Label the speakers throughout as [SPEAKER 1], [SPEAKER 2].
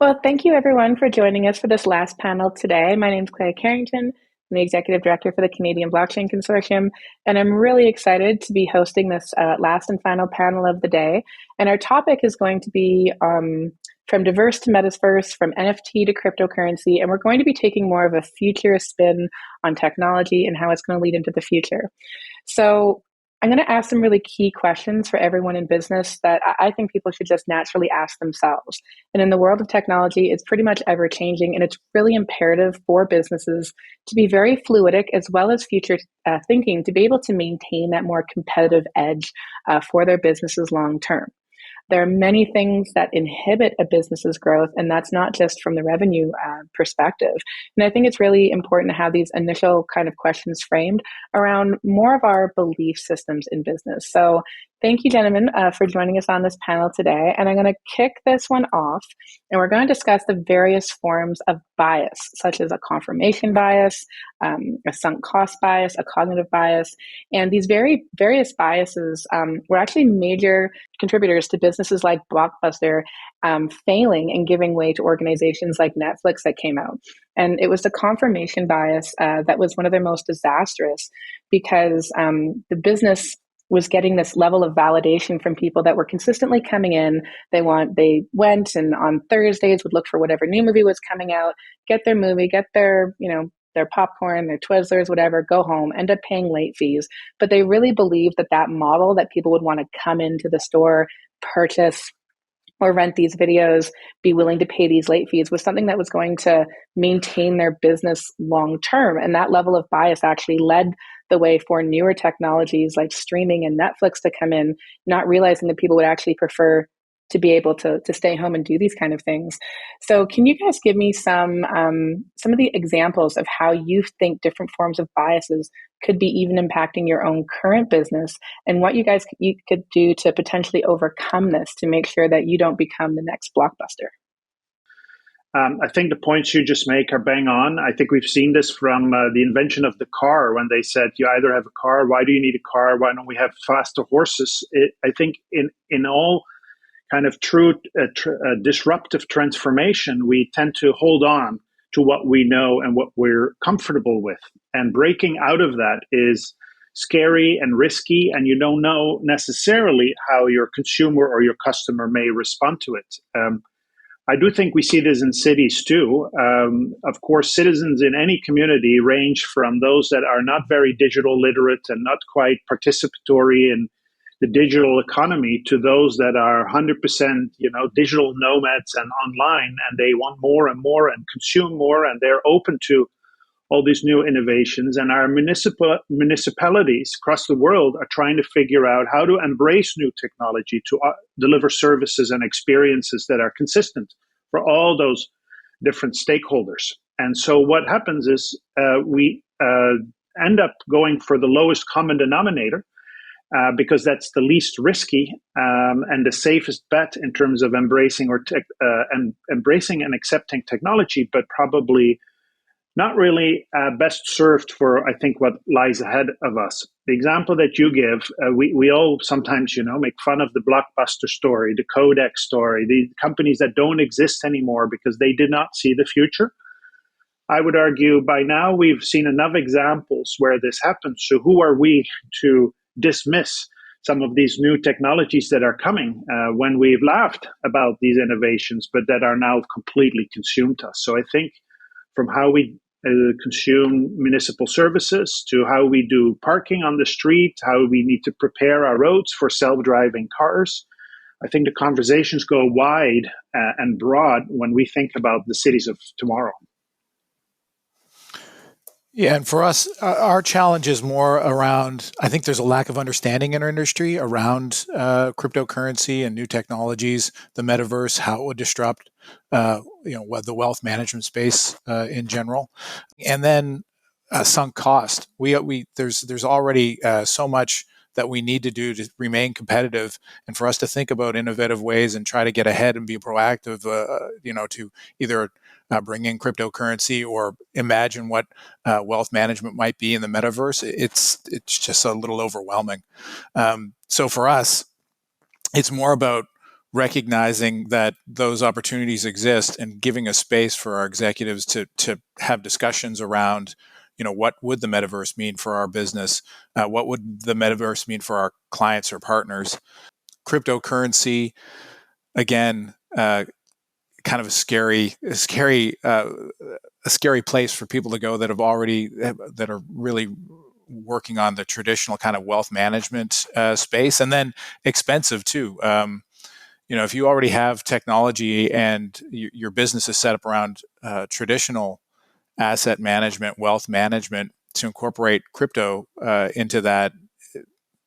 [SPEAKER 1] Well, thank you everyone for joining us for this last panel today. My name is Claire Carrington. I'm the Executive Director for the Canadian Blockchain Consortium, and I'm really excited to be hosting this last and final panel of the day. And our topic is going to be from diverse to metaverse, from NFT to cryptocurrency, and we're going to be taking more of a futurist spin on technology and how it's going to lead into the future. So I'm going to ask some really key questions for everyone in business that I think people should just naturally ask themselves. And in the world of technology, it's pretty much ever changing, and it's really imperative for businesses to be very fluidic as well as future thinking to be able to maintain that more competitive edge for their businesses long term. There are many things that inhibit a business's growth, and that's not just from the revenue perspective. And I think it's really important to have these initial kind of questions framed around more of our belief systems in business. So thank you, gentlemen, for joining us on this panel today. And I'm going to kick this one off, and we're going to discuss the various forms of bias, such as a confirmation bias, a sunk cost bias, a cognitive bias. And these various biases were actually major contributors to businesses like Blockbuster failing and giving way to organizations like Netflix that came out. And it was the confirmation bias that was one of their most disastrous, because the business was getting this level of validation from people that were consistently coming in. They went and on Thursdays would look for whatever new movie was coming out, get their movie, get their popcorn, their Twizzlers, whatever, go home, end up paying late fees. But they really believed that model that people would want to come into the store, purchase, or rent these videos, be willing to pay these late fees was something that was going to maintain their business long term. And that level of bias actually led the way for newer technologies like streaming and Netflix to come in, not realizing that people would actually prefer to be able to stay home and do these kind of things. So can you guys give me some of the examples of how you think different forms of biases could be even impacting your own current business, and what you could do to potentially overcome this to make sure that you don't become the next Blockbuster?
[SPEAKER 2] I think the points you just make are bang on. I think we've seen this from the invention of the car, when they said, you either have a car, why do you need a car? Why don't we have faster horses? I think in all kind of true disruptive transformation, we tend to hold on to what we know and what we're comfortable with. And breaking out of that is scary and risky, and you don't know necessarily how your consumer or your customer may respond to it. I do think we see this in cities too. Of course, citizens in any community range from those that are not very digital literate and not quite participatory in the digital economy to those that are 100%, digital nomads and online, and they want more and more and consume more, and they're open to all these new innovations. And our municipalities across the world are trying to figure out how to embrace new technology to deliver services and experiences that are consistent for all those different stakeholders. And so what happens is we end up going for the lowest common denominator, because that's the least risky and the safest bet in terms of embracing embracing and accepting technology, but probably not really best served for, I think, what lies ahead of us. The example that you give, we all sometimes, make fun of the Blockbuster story, the Kodak story, the companies that don't exist anymore because they did not see the future. I would argue by now we've seen enough examples where this happens. So who are we to dismiss some of these new technologies that are coming when we've laughed about these innovations, but that are now completely consumed us? So I think from how we consume municipal services to how we do parking on the street, how we need to prepare our roads for self-driving cars, I think the conversations go wide and broad when we think about the cities of tomorrow.
[SPEAKER 3] Yeah, and for us, our challenge is more around, I think there's a lack of understanding in our industry around cryptocurrency and new technologies, the metaverse, how it would disrupt the wealth management space in general. And then sunk cost. There's already so much that we need to do to remain competitive, and for us to think about innovative ways and try to get ahead and be proactive, to either bring in cryptocurrency or imagine what wealth management might be in the metaverse. It's just a little overwhelming. So for us, it's more about recognizing that those opportunities exist and giving a space for our executives to have discussions around, what would the metaverse mean for our business? What would the metaverse mean for our clients or partners? Cryptocurrency, again, kind of a scary place for people to go that are really working on the traditional kind of wealth management space, and then expensive too. If you already have technology and your business is set up around traditional asset management, wealth management, to incorporate crypto into that,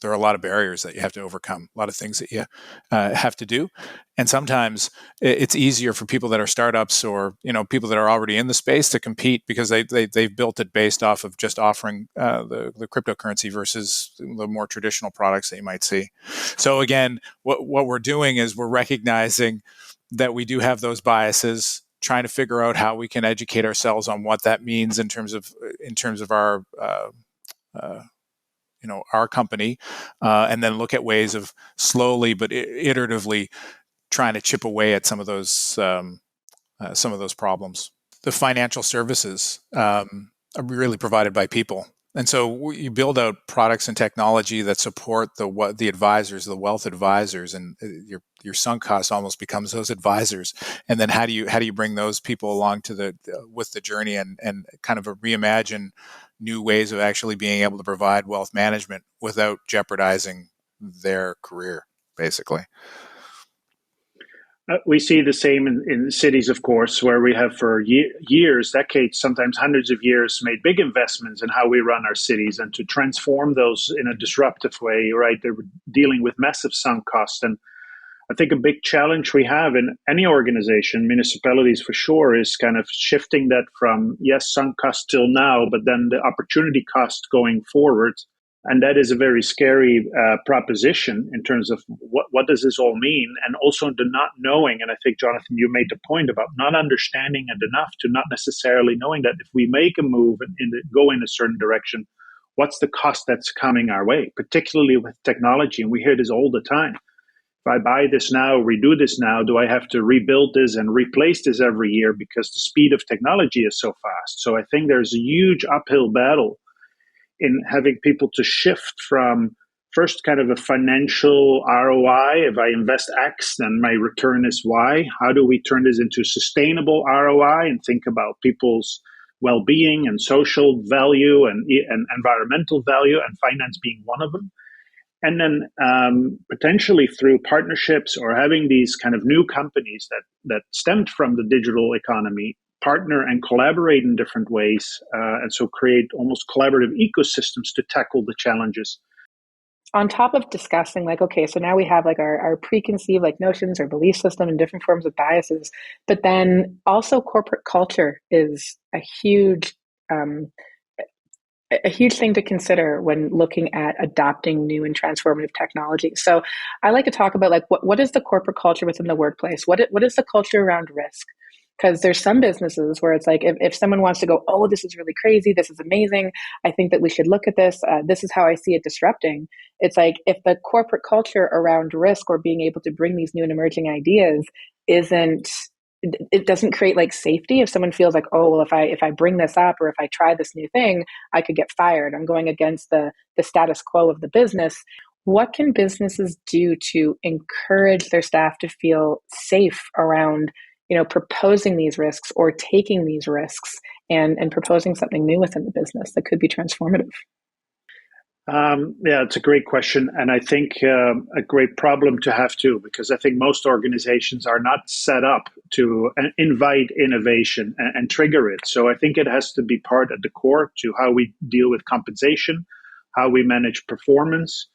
[SPEAKER 3] there are a lot of barriers that you have to overcome, a lot of things that you have to do. And sometimes it's easier for people that are startups or, people that are already in the space to compete because they've built it based off of just offering the cryptocurrency versus the more traditional products that you might see. So again, what we're doing is we're recognizing that we do have those biases, trying to figure out how we can educate ourselves on what that means in terms of our our company, and then look at ways of slowly but iteratively trying to chip away at some of those problems. The financial services are really provided by people. And so you build out products and technology that support the advisors, the wealth advisors, and your sunk cost almost becomes those advisors. And then how do you bring those people along to with the journey and kind of reimagine new ways of actually being able to provide wealth management without jeopardizing their career, basically.
[SPEAKER 2] We see the same in cities, of course, where we have for years, decades, sometimes hundreds of years, made big investments in how we run our cities and to transform those in a disruptive way, right? They're dealing with massive sunk costs. And I think a big challenge we have in any organization, municipalities for sure, is kind of shifting that from, yes, sunk cost till now, but then the opportunity cost going forward. And that is a very scary proposition in terms of what does this all mean? And also the not knowing, and I think, Jonathan, you made the point about not understanding it enough to not necessarily knowing that if we make a move and go in a certain direction, what's the cost that's coming our way, particularly with technology. And we hear this all the time. If I buy this now, redo this now, do I have to rebuild this and replace this every year because the speed of technology is so fast? So I think there's a huge uphill battle in having people to shift from first kind of a financial ROI. If I invest X, then my return is Y. How do we turn this into sustainable ROI and think about people's well-being and social value and environmental value, and finance being one of them? And then potentially through partnerships or having these kind of new companies that stemmed from the digital economy partner and collaborate in different ways, and so create almost collaborative ecosystems to tackle the challenges.
[SPEAKER 1] On top of discussing, like, okay, so now we have like our preconceived like notions or belief system and different forms of biases, but then also corporate culture is a huge thing to consider when looking at adopting new and transformative technology. So I like to talk about like what is the corporate culture within the workplace? What is the culture around risk? Because there's some businesses where it's like, if someone wants to go, oh, this is really crazy, this is amazing, I think that we should look at this, this is how I see it disrupting. It's like, if the corporate culture around risk or being able to bring these new and emerging ideas it doesn't create like safety. If someone feels like, oh, well, if I bring this up or if I try this new thing, I could get fired, I'm going against the status quo of the business. What can businesses do to encourage their staff to feel safe around proposing these risks or taking these risks and proposing something new within the business that could be transformative?
[SPEAKER 2] Yeah, it's a great question. And I think a great problem to have too, because I think most organizations are not set up to invite innovation and trigger it. So I think it has to be part at the core to how we deal with compensation, how we manage performance,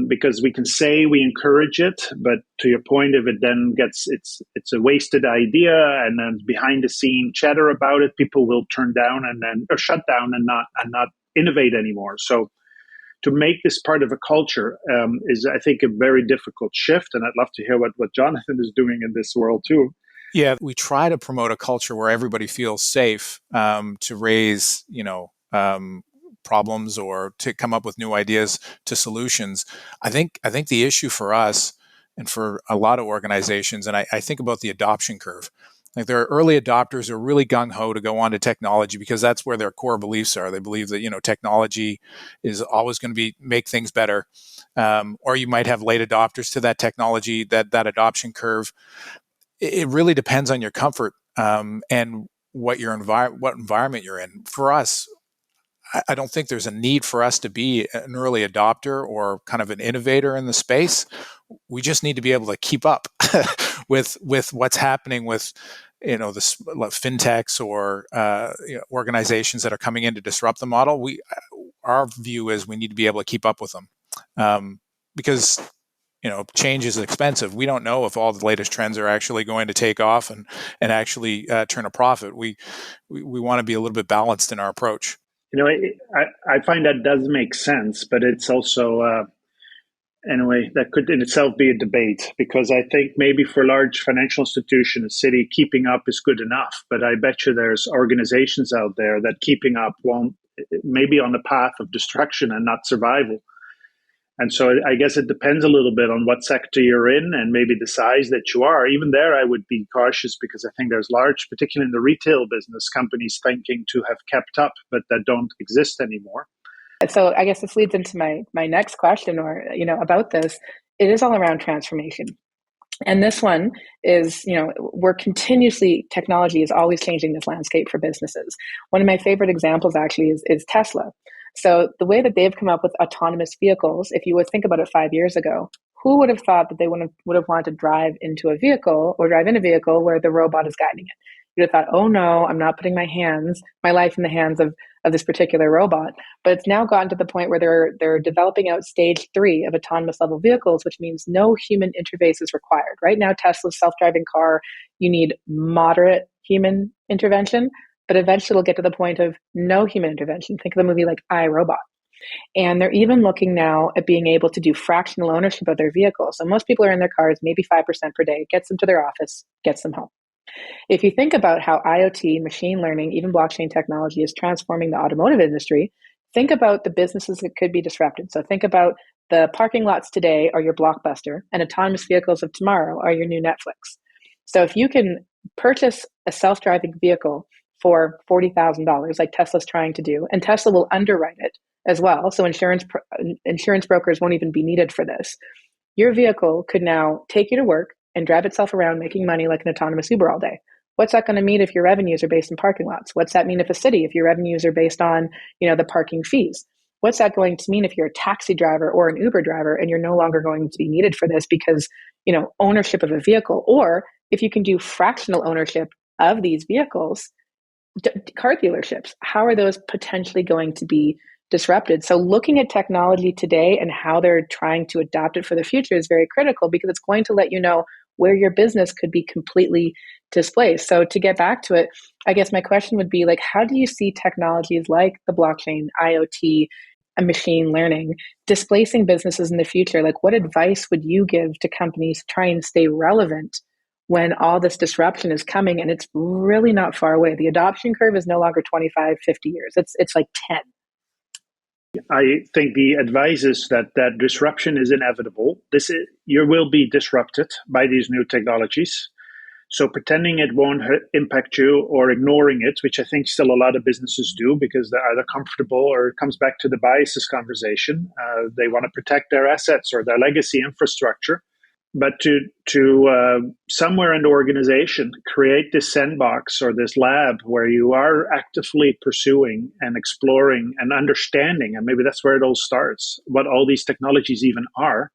[SPEAKER 2] because we can say we encourage it, but to your point, if it then it's a wasted idea and then behind the scene chatter about it, people will turn down or shut down and not innovate anymore. So to make this part of a culture is, I think, a very difficult shift. And I'd love to hear what Jonathan is doing in this world too.
[SPEAKER 3] Yeah, we try to promote a culture where everybody feels safe to raise, problems or to come up with new ideas to solutions. I think the issue for us, and for a lot of organizations. And I think about the adoption curve. Like there are early adopters who are really gung-ho to go on to technology because that's where their core beliefs are. They believe that, technology is always going to make things better. Or you might have late adopters to that technology, that adoption curve. It really depends on your comfort and what what environment you're in. For us, I don't think there's a need for us to be an early adopter or kind of an innovator in the space. We just need to be able to keep up with what's happening with the fintechs or organizations that are coming in to disrupt the model. Our view is we need to be able to keep up with them because change is expensive. We don't know if all the latest trends are actually going to take off and actually turn a profit. We want to be a little bit balanced in our approach.
[SPEAKER 2] I find that does make sense, but it's also, anyway, that could in itself be a debate, because I think maybe for large financial institution, a city, keeping up is good enough. But I bet you there's organizations out there that keeping up won't, maybe on the path of destruction and not survival. And so I guess it depends a little bit on what sector you're in and maybe the size that you are. Even there, I would be cautious because I think there's large, particularly in the retail business, companies thinking to have kept up, but that don't exist anymore.
[SPEAKER 1] So I guess this leads into my next question, or about this. It is all around transformation. And this one is, we're continuously, technology is always changing this landscape for businesses. One of my favorite examples actually is Tesla. So the way that they've come up with autonomous vehicles, if you would think about it 5 years ago, who would have thought that they would have wanted to drive into a vehicle or drive in a vehicle where the robot is guiding it? You'd have thought, oh no, I'm not putting my life in the hands of this particular robot. But it's now gotten to the point where they're developing out stage 3 of autonomous level vehicles, which means no human interface is required. Right now, Tesla's self-driving car, you need moderate human intervention, but eventually it'll get to the point of no human intervention. Think of a movie like I, Robot. And they're even looking now at being able to do fractional ownership of their vehicles. So most people are in their cars maybe 5% per day, gets them to their office, gets them home. If you think about how IoT, machine learning, even blockchain technology is transforming the automotive industry, think about the businesses that could be disrupted. So think about the parking lots today are your Blockbuster, and autonomous vehicles of tomorrow are your new Netflix. So if you can purchase a self-driving vehicle for $40,000, like Tesla's trying to do, and Tesla will underwrite it as well, so insurance brokers won't even be needed for this. Your vehicle could now take you to work and drive itself around making money like an autonomous Uber all day. What's that going to mean if your revenues are based in parking lots? What's that mean if if your revenues are based on, the parking fees? What's that going to mean if you're a taxi driver or an Uber driver and you're no longer going to be needed for this because, ownership of a vehicle, or if you can do fractional ownership of these vehicles, car dealerships, how are those potentially going to be disrupted? So looking at technology today and how they're trying to adapt it for the future is very critical, because it's going to let you know where your business could be completely displaced. So to get back to it, I guess my question would be how do you see technologies like the blockchain, IoT, and machine learning displacing businesses in the future? What advice would you give to companies to try and stay relevant when all this disruption is coming and it's really not far away? The adoption curve is no longer 25, 50 years. It's like 10.
[SPEAKER 2] I think the advice is that disruption is inevitable. You will be disrupted by these new technologies. So pretending it won't impact you or ignoring it, which I think still a lot of businesses do because they're either comfortable, or it comes back to the biases conversation. They want to protect their assets or their legacy infrastructure. But to somewhere in the organization, create this sandbox or this lab where you are actively pursuing and exploring and understanding, and maybe that's where it all starts, what all these technologies even are.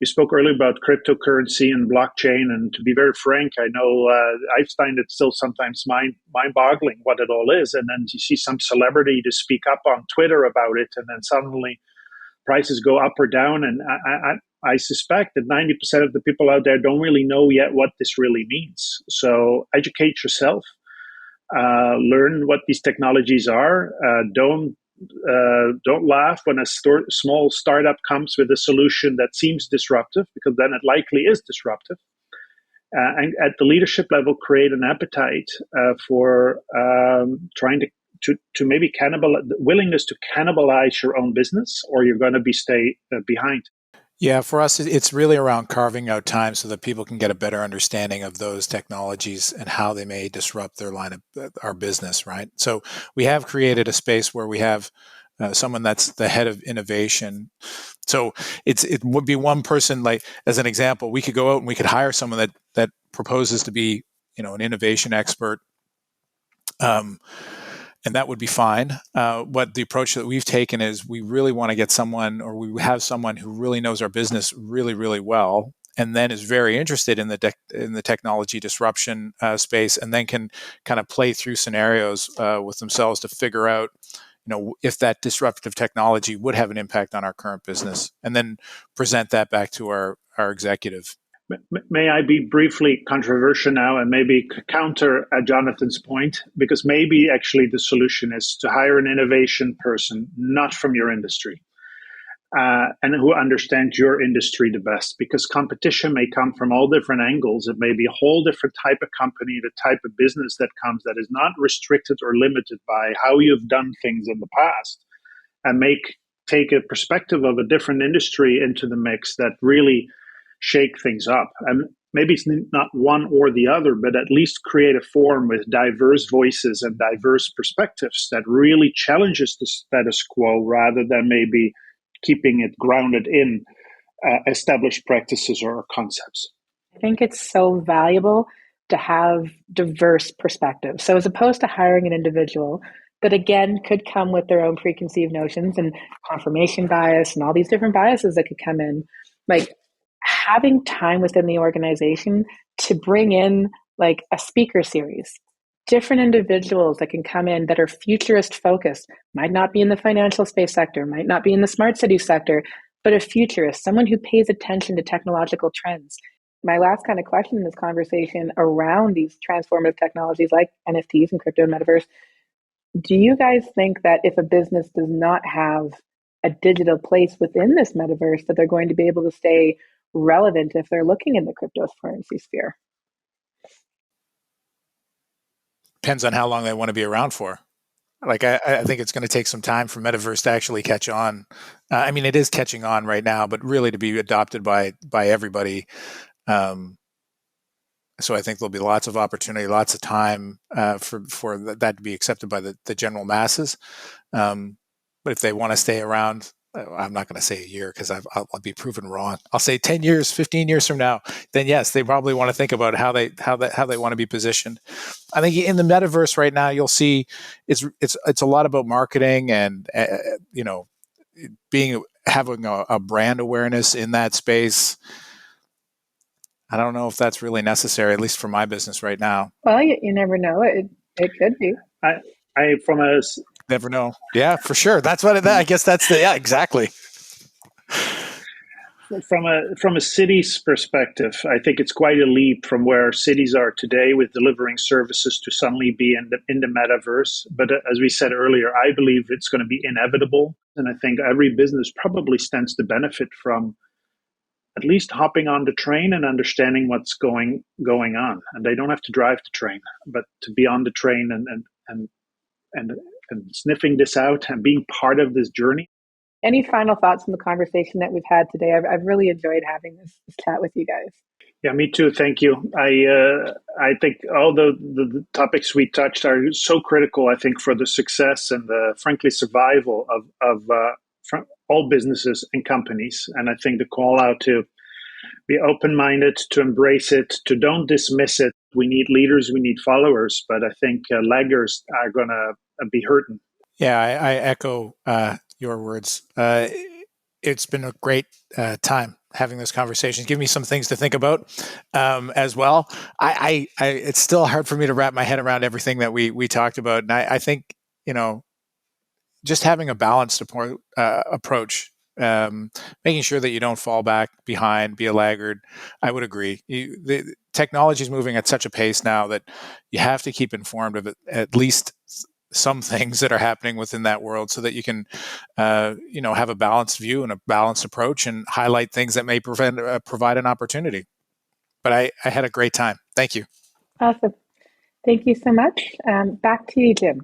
[SPEAKER 2] You spoke earlier about cryptocurrency and blockchain, and to be very frank, I know I find it still sometimes mind-boggling what it all is. And then you see some celebrity to speak up on Twitter about it, and then suddenly prices go up or down. And I suspect that 90% of the people out there don't really know yet what this really means. So educate yourself, learn what these technologies are. Don't laugh when a small startup comes with a solution that seems disruptive, because then it likely is disruptive. And at the leadership level, create an appetite for trying to maybe willingness to cannibalize your own business, or you're going to stay behind.
[SPEAKER 3] Yeah, for us, it's really around carving out time so that people can get a better understanding of those technologies and how they may disrupt their line of our business, right? So we have created a space where we have someone that's the head of innovation. So it would be one person, like as an example, we could go out and we could hire someone that proposes to be, an innovation expert. And that would be fine. But the approach that we've taken is we really want to get someone, or we have someone who really knows our business really, really well, and then is very interested in the technology disruption space, and then can kind of play through scenarios with themselves to figure out, if that disruptive technology would have an impact on our current business, and then present that back to our executive.
[SPEAKER 2] May I be briefly controversial now and maybe counter Jonathan's point? Because maybe actually the solution is to hire an innovation person, not from your industry, and who understands your industry the best. Because competition may come from all different angles. It may be a whole different type of company, the type of business that comes that is not restricted or limited by how you've done things in the past, and take a perspective of a different industry into the mix that really shake things up. And maybe it's not one or the other, but at least create a forum with diverse voices and diverse perspectives that really challenges the status quo rather than maybe keeping it grounded in established practices or concepts.
[SPEAKER 1] I think it's so valuable to have diverse perspectives. So as opposed to hiring an individual that again could come with their own preconceived notions and confirmation bias and all these different biases that could come in, like having time within the organization to bring in like a speaker series, different individuals that can come in that are futurist focused, might not be in the financial space sector, might not be in the smart city sector, but a futurist, someone who pays attention to technological trends. My last kind of question in this conversation around these transformative technologies like NFTs and crypto and metaverse, do you guys think that if a business does not have a digital place within this metaverse, that they're going to be able to stay relevant if they're looking in the cryptocurrency sphere?
[SPEAKER 3] Depends on how long they want to be around for. Like I think it's going to take some time for metaverse to actually catch on. I mean, it is catching on right now, but really to be adopted by everybody. So I think there'll be lots of opportunity, lots of time for that to be accepted by the general masses. But if they want to stay around, I'm not going to say a year because I'll be proven wrong. I'll say 10 years, 15 years from now, then yes, they probably want to think about how they want to be positioned. I think in the metaverse right now, you'll see it's a lot about marketing and having a brand awareness in that space. I don't know if that's really necessary, at least for my business right now.
[SPEAKER 1] Well, you never know. It could be.
[SPEAKER 3] Never know. Yeah, for sure. That's what I guess that's exactly.
[SPEAKER 2] From a city's perspective, I think it's quite a leap from where cities are today with delivering services to suddenly be in the metaverse. But as we said earlier, I believe it's going to be inevitable. And I think every business probably stands to benefit from at least hopping on the train and understanding what's going on. And they don't have to drive the train, but to be on the train and sniffing this out and being part of this journey.
[SPEAKER 1] Any final thoughts from the conversation that we've had today? I've really enjoyed having this chat with you guys.
[SPEAKER 2] Yeah, me too. Thank you. I think all the topics we touched are so critical, I think, for the success and the, frankly, survival of all businesses and companies. And I think the call out to be open-minded, to embrace it, to don't dismiss it. We need leaders, we need followers, but I think laggards are going to be hurting.
[SPEAKER 3] Yeah, I echo your words. It's been a great time having this conversation. Give me some things to think about as well. It's still hard for me to wrap my head around everything that we talked about, and I think just having a balanced approach, making sure that you don't fall back behind, be a laggard. I would agree. The technology is moving at such a pace now that you have to keep informed of it, at least some things that are happening within that world, so that you can, have a balanced view and a balanced approach and highlight things that may provide an opportunity. But I had a great time. Thank you.
[SPEAKER 1] Awesome. Thank you so much. Back to you, Jim.